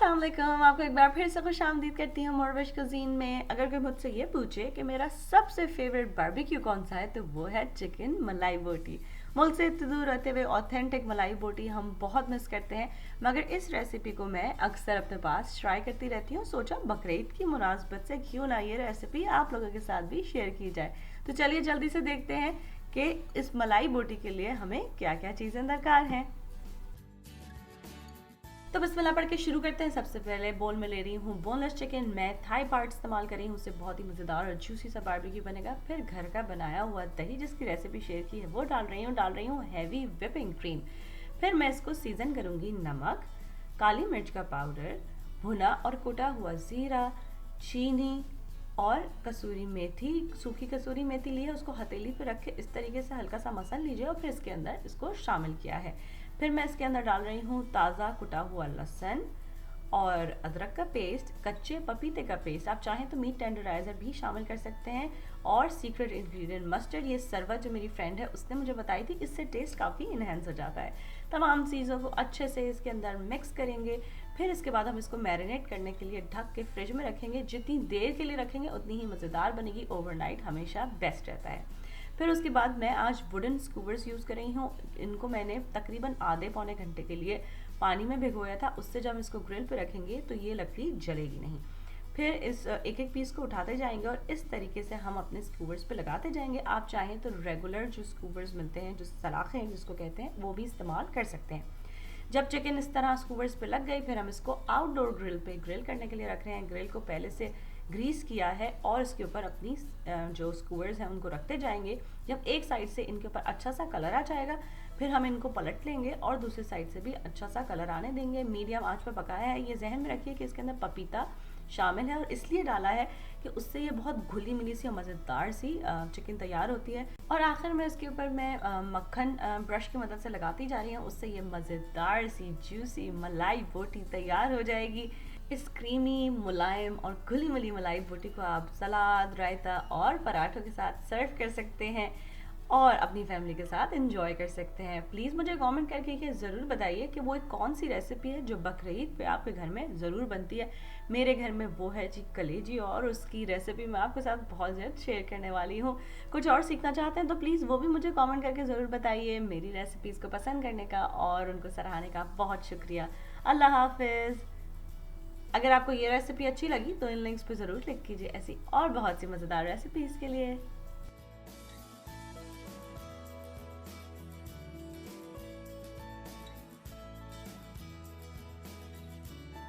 अस्सलाम वालेकुम, आपको एक बार फिर से खुशामदीद करती हूँ morEwish कुजीन में। अगर कोई मुझसे ये पूछे कि मेरा सबसे फेवरेट बारबेक्यू कौन सा है तो वो है चिकन मलाई बोटी। मुल्क से इतनी दूर रहते हुए ऑथेंटिक मलाई बोटी हम बहुत मिस करते हैं, मगर इस रेसिपी को मैं अक्सर अपने पास ट्राई करती रहती हूँ। सोचा बकरीद की मुनासबत से क्यों ना ये रेसिपी आप लोगों के साथ भी शेयर की जाए। तो चलिए जल्दी से देखते हैं कि इस मलाई बोटी के लिए हमें क्या क्या चीज़ें दरकार हैं। तो बिस्मिल्लाह पढ़ के शुरू करते हैं। सबसे पहले बोल में ले रही हूँ बोनलेस चिकन। मैं थाई पार्ट इस्तेमाल कर रही हूँ, उससे बहुत ही मज़ेदार और जूसी सा बारबेक्यू बनेगा। फिर घर का बनाया हुआ दही जिसकी रेसिपी शेयर की है वो डाल रही हूँ हैवी व्हिपिंग क्रीम। फिर मैं इसको सीजन करूँगी नमक, काली मिर्च का पाउडर, भुना और कुटा हुआ ज़ीरा, चीनी और कसूरी मेथी। सूखी कसूरी मेथी ली है, उसको हथेली पे रख के इस तरीके से हल्का सा मसल लीजिए और फिर इसके अंदर इसको शामिल किया है। फिर मैं इसके अंदर डाल रही हूँ ताज़ा कुटा हुआ लहसुन और अदरक का पेस्ट, कच्चे पपीते का पेस्ट। आप चाहें तो मीट टेंडराइज़र भी शामिल कर सकते हैं, और सीक्रेट इंग्रेडिएंट मस्टर्ड। ये सरवत जो मेरी फ्रेंड है उसने मुझे बताई थी, इससे टेस्ट काफ़ी इन्हेंस हो जाता है। तमाम चीज़ों को अच्छे से इसके अंदर मिक्स करेंगे। फिर इसके बाद हम इसको मैरिनेट करने के लिए ढक के फ्रिज में रखेंगे। जितनी देर के लिए रखेंगे उतनी ही मज़ेदार बनेगी। ओवरनाइट हमेशा बेस्ट रहता है। फिर उसके बाद मैं आज वुडन स्कूवर्स यूज़ कर रही हूँ। इनको मैंने तकरीबन आधे पौने घंटे के लिए पानी में भिगोया था, उससे जब इसको ग्रिल पे रखेंगे तो ये लकड़ी जलेगी नहीं। फिर इस एक एक पीस को उठाते जाएंगे और इस तरीके से हम अपने स्कूवर्स पे लगाते जाएंगे। आप चाहें तो रेगुलर जो स्कूवर्स मिलते हैं, जो सलाखें जिसको कहते हैं, वो भी इस्तेमाल कर सकते हैं। जब चिकन इस तरह स्कूवर्स पे लग गई, फिर हम इसको आउटडोर ग्रिल पे ग्रिल करने के लिए रख रहे हैं। ग्रिल को पहले से ग्रीस किया है और इसके ऊपर अपनी जो स्कूवर्स हैं उनको रखते जाएंगे। जब एक साइड से इनके ऊपर अच्छा सा कलर आ जाएगा, फिर हम इनको पलट लेंगे और दूसरी साइड से भी अच्छा सा कलर आने देंगे। मीडियम आंच पर पकाया है। ये जहन में रखिए कि इसके अंदर पपीता शामिल है और इसलिए डाला है कि उससे ये बहुत घुली मिली सी और मज़ेदार सी चिकन तैयार होती है। और आखिर में इसके ऊपर मैं मक्खन ब्रश की मदद से लगाती जा रही हूँ, उससे ये मज़ेदार सी जूसी मलाई बोटी तैयार हो जाएगी। इस क्रीमी मुलायम और घुली मिली मलाई बोटी को आप सलाद, रायता और पराठों के साथ सर्व कर सकते हैं और अपनी फैमिली के साथ एंजॉय कर सकते हैं। प्लीज़ मुझे कमेंट करके ये ज़रूर बताइए कि वो एक कौन सी रेसिपी है जो बकरीद पे आपके घर में ज़रूर बनती है। मेरे घर में वो है जी कलेजी, और उसकी रेसिपी मैं आपके साथ बहुत जल्द शेयर करने वाली हूँ। कुछ और सीखना चाहते हैं तो प्लीज़ वो भी मुझे कमेंट करके ज़रूर बताइए। मेरी रेसिपीज़ को पसंद करने का और उनको सराहने का बहुत शुक्रिया। अल्लाह हाफिज़। अगर आपको ये रेसिपी अच्छी लगी तो इन लिंक्स पे ज़रूर क्लिक कीजिए ऐसी और बहुत सी मज़ेदार रेसिपीज़ के लिए।